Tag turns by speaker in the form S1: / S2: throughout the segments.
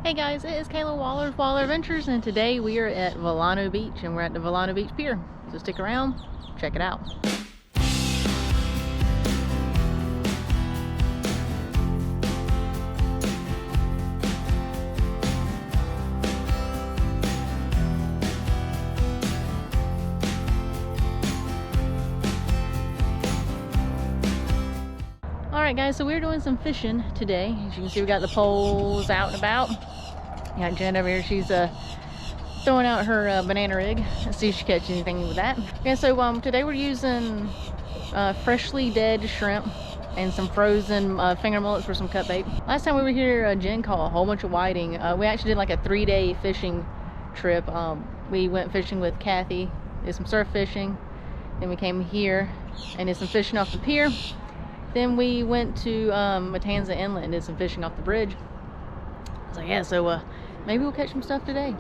S1: Hey guys, it is Kayla Waller's Waller Adventures, and today we are at Volano Beach, and we're at the Volano Beach Pier. So stick around, check it out. Alright guys, so we're doing some fishing today. As you can see, we got the poles out and about. We got Jen over here, she's throwing out her banana rig. Let's see if she catches anything with that. Okay, so today we're using freshly dead shrimp and some frozen finger mullets for some cut bait. Last time we were here, Jen caught a whole bunch of whiting. We actually did like a 3-day fishing trip. We went fishing with Kathy, did some surf fishing, then we came here and did some fishing off the pier. Then we went to Matanza Inlet and did some fishing off the bridge. So yeah, so maybe we'll catch some stuff today.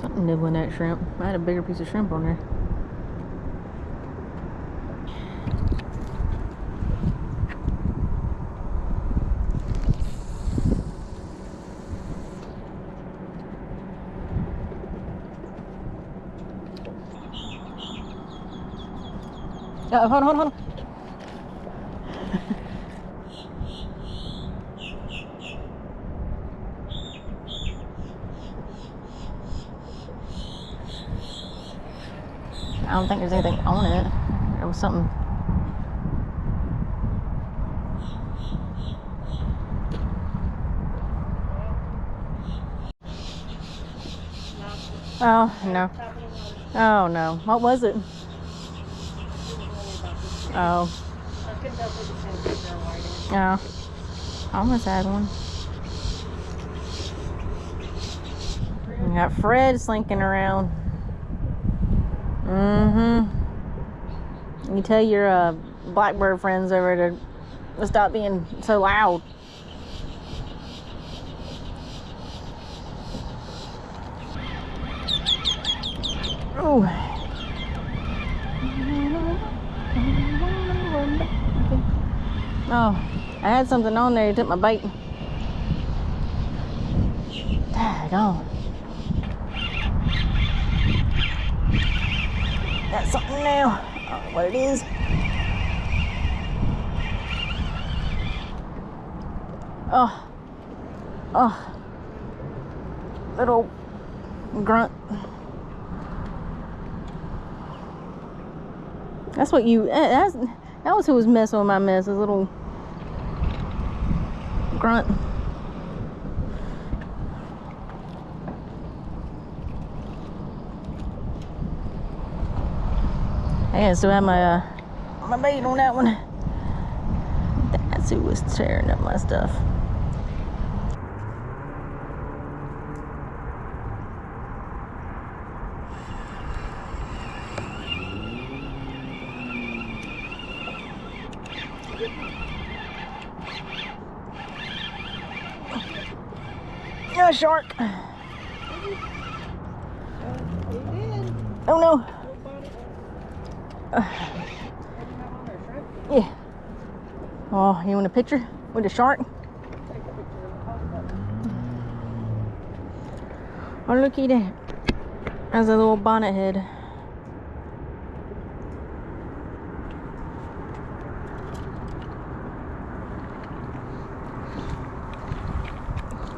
S1: Something nibbling that shrimp. I had a bigger piece of shrimp on there. Hold on. I don't think there's anything on it. There was something. Oh, no. Oh, no. What was it? Oh. Oh. I almost had one. We got Fred slinking around. You tell your blackbird friends over to stop being so loud. Oh. Oh, I had something on there. It took my bait. Daggone. Got something now. I don't know what it is. Oh. Little grunt. That's what you. That was who was messing with my mess. His little grunt. I still have my my bait on that one. That's who was tearing up my stuff. A shark. Oh no. Yeah. Oh, you want a picture with the shark? Oh, looky there. That's a little bonnet head.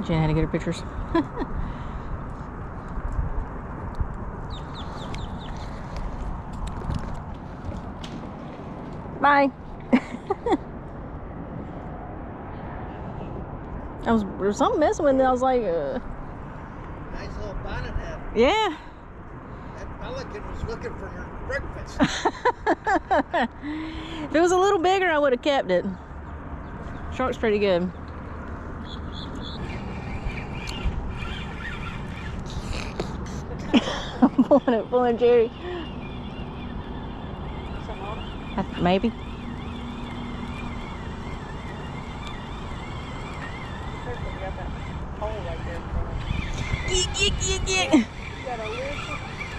S1: Jen had to get her pictures. Bye. There was something messing with it. I was like,
S2: Nice little bonnet head.
S1: Yeah.
S2: That pelican was looking for her breakfast.
S1: If it was a little bigger, I would have kept it. Shark's pretty good. I'm pulling Jerry. Maybe.
S2: Got that hole right there.
S1: Eek.
S2: Got a little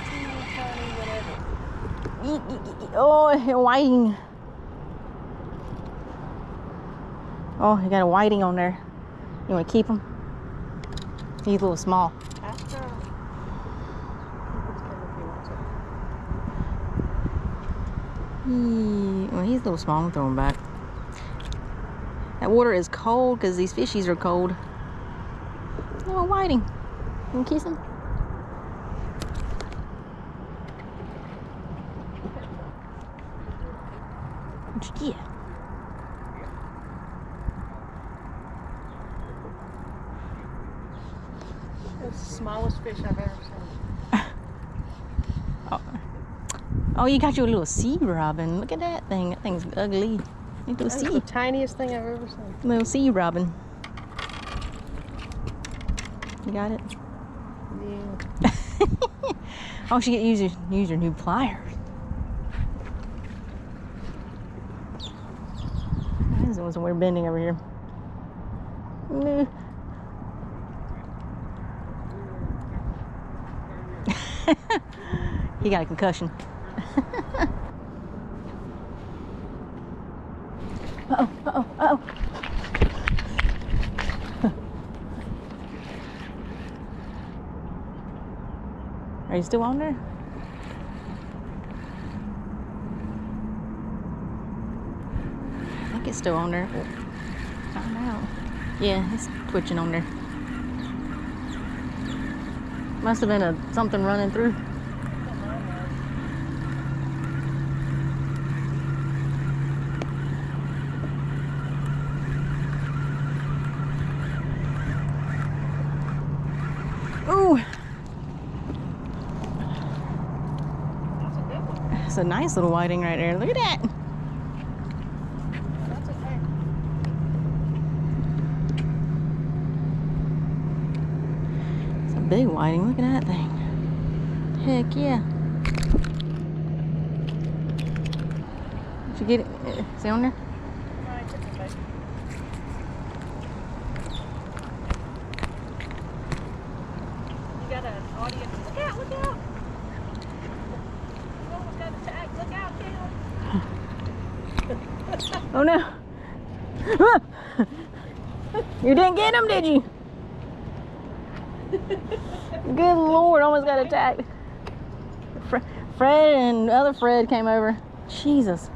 S2: teeny tiny whatever.
S1: Oh, whiting. Oh, you got a whiting on there. You want to keep him? He's a little small.
S2: After.
S1: Well, he's a little small. I'm gonna throw him back. That water is cold because these fishies are cold. Oh, whiting. You want to kiss him? Yeah.
S2: That's the smallest fish I've ever seen.
S1: Oh, you got your little sea robin. Look at that thing. That thing's ugly.
S2: That's the tiniest thing I've ever seen.
S1: Little sea robin. You got it?
S2: Yeah.
S1: Oh, she use your new pliers. There's doing some weird bending over here. No. He got a concussion. Uh-oh. Are you still on there? I think it's still on there. Find out. Yeah, it's twitching on there. Must have been something running through. Ooh.
S2: That's a good one.
S1: It's a nice little whiting right there. Look at that.
S2: That's okay.
S1: It's a big whiting. Look at that thing. Heck yeah. Did you get it? Is it on there?
S2: Right, it's okay. You got an audience. Look out, look out. You almost got attacked. Look out, Caleb.
S1: Oh no. You didn't get him, did you? Good Lord, almost got attacked. Fred and other Fred came over. Jesus.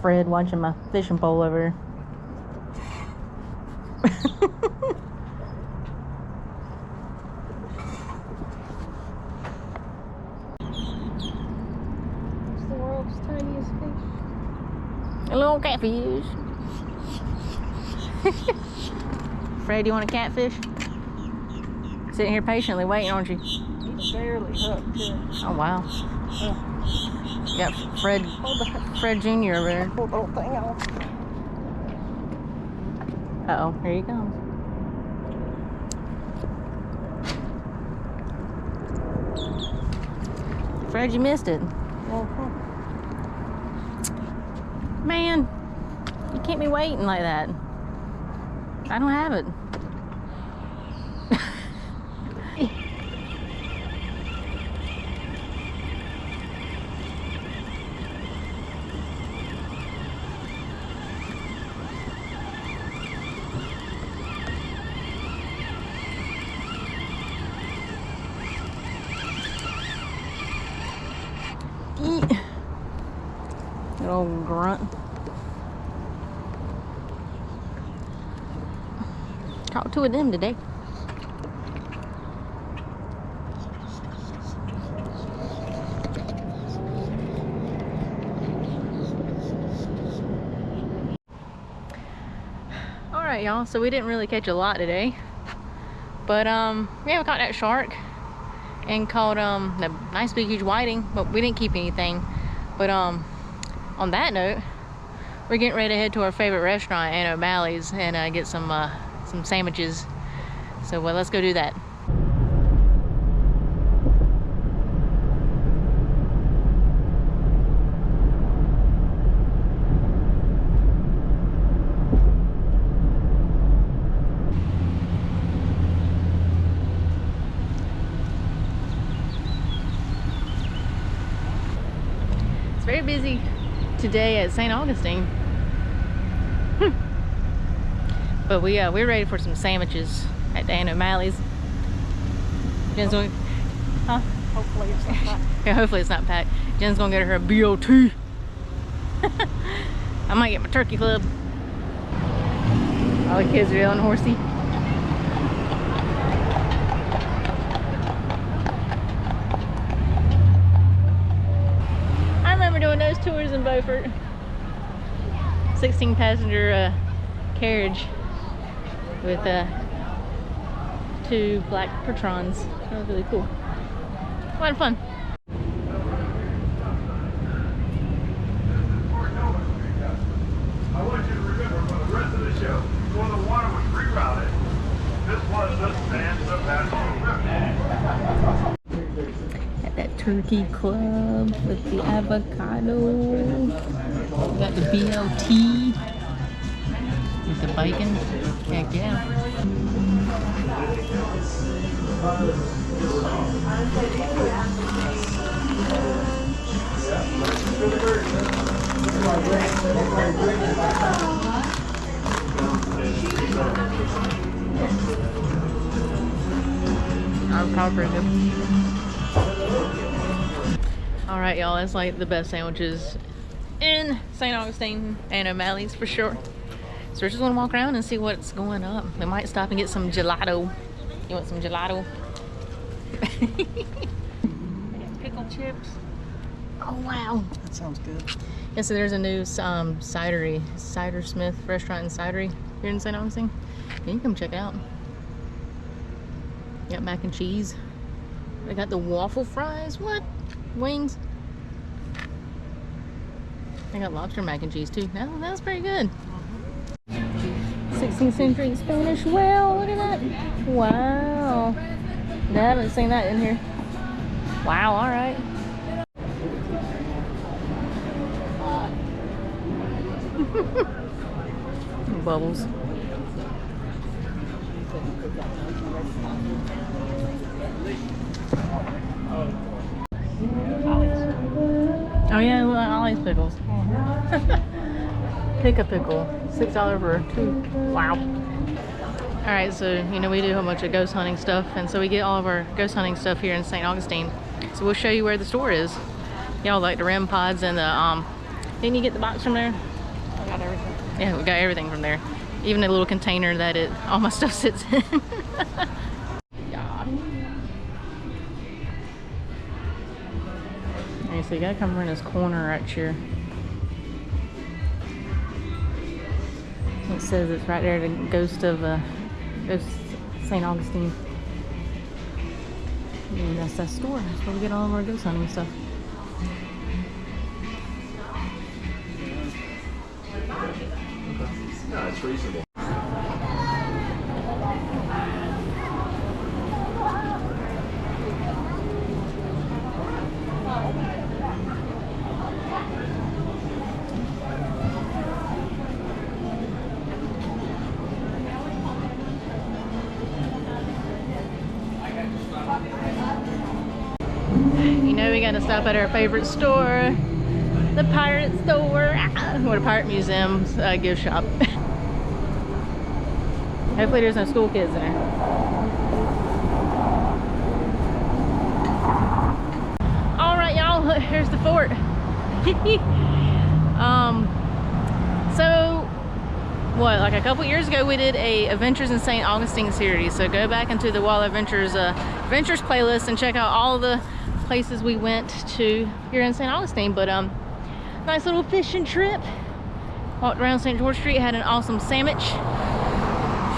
S1: Fred watching my fishing pole over here.
S2: It's the world's tiniest fish.
S1: A little catfish. Fred, you want a catfish? Sitting here patiently waiting, aren't you?
S2: He's barely hooked, too.
S1: Oh wow. You got Fred Jr. over there.
S2: Pull the whole thing off.
S1: Uh-oh, here he comes. Fred, you missed it. Man, you can't be waiting like that. I don't have it. Good old grunt. Caught two of them today. Alright y'all, so we didn't really catch a lot today. But we haven't caught that shark and caught the nice big huge whiting, but we didn't keep anything. But on that note, we're getting ready to head to our favorite restaurant, Aunt O'Malley's, and get some sandwiches. So let's go do that. busy today at St. Augustine. But we're ready for some sandwiches at Dan O'Malley's. Jen's going, huh?
S3: Hopefully it's not packed.
S1: Yeah, hopefully it's not packed. Jen's gonna get her a BOT. I might get my turkey club. All the kids are yelling horsey. I remember doing those tours in Beaufort. 16 passenger carriage with 2 black Patrons. That was really cool. A lot of fun.
S4: I want you to remember for the rest of the show, before the water was rerouted, this was the stand of
S1: At that turkey club with the avocado. We got the BLT with the bacon. Heck yeah. All right, y'all, that's like the best sandwiches in St. Augustine and O'Malley's for sure. So we're just gonna walk around and see what's going up. We might stop and get some gelato. You want some gelato? Pickle chips. Oh wow,
S3: That sounds good.
S1: yeah. So there's a new cidery, Cider Smith restaurant and cidery here in St. Augustine. Yeah, you can come check it out. Got mac and cheese. They got the waffle fries. What? Wings. They got lobster mac and cheese too. That's pretty good. 16th century Spanish well. Look at that. Wow. I haven't seen that in here. Wow. All right. Bubbles. Oh yeah, well, Ollie's pickles. Pick a pickle. $6 for 2. Wow. Alright, so you know we do a whole bunch of ghost hunting stuff, and so we get all of our ghost hunting stuff here in St. Augustine. So we'll show you where the store is. Y'all like the REM pods and the didn't you get the box from there?
S3: I got everything.
S1: Yeah, we got everything from there. Even a little container that all my stuff sits in. Alright, so you gotta come around this corner right here. It says it's right there, the ghost of St. Augustine. And that's that store. That's where we get all of our ghost hunting stuff.
S4: No, it's reasonable.
S1: You know we gotta stop at our favorite store, the pirate store, or the pirate museum's gift shop. Hopefully there's no school kids in there. All right, y'all, here's the fort. So what, like a couple years ago we did a Adventures in St. Augustine series. So go back into the Wild Adventures Adventures playlist and check out all the places we went to here in St. Augustine. But nice little fishing trip. Walked around St. George Street, had an awesome sandwich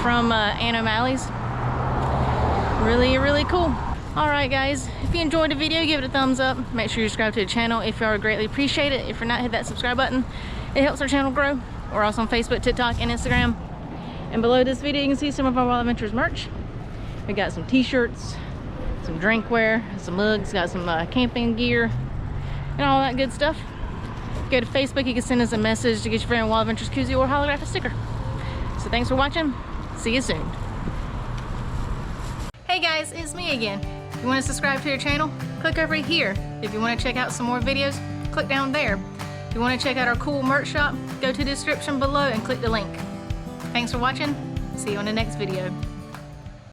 S1: from Ann O'Malley's. Really cool. All right, guys, if you enjoyed the video, give it a thumbs up. Make sure you subscribe to the channel if you are, greatly appreciate it. If you're not, hit that subscribe button. It helps our channel grow. We're also on Facebook, TikTok, and Instagram. And below this video, you can see some of our Wild Adventures merch. We got some t-shirts, some drinkware, some mugs, got some camping gear, and all that good stuff. Go to Facebook, you can send us a message to get your friend a Wild Adventures koozie or holographic sticker. So thanks for watching. See you soon. Hey guys, it's me again. If you want to subscribe to your channel, click over here. If you want to check out some more videos, click down there. If you want to check out our cool merch shop, go to the description below and click the link. Thanks for watching. See you on the next video.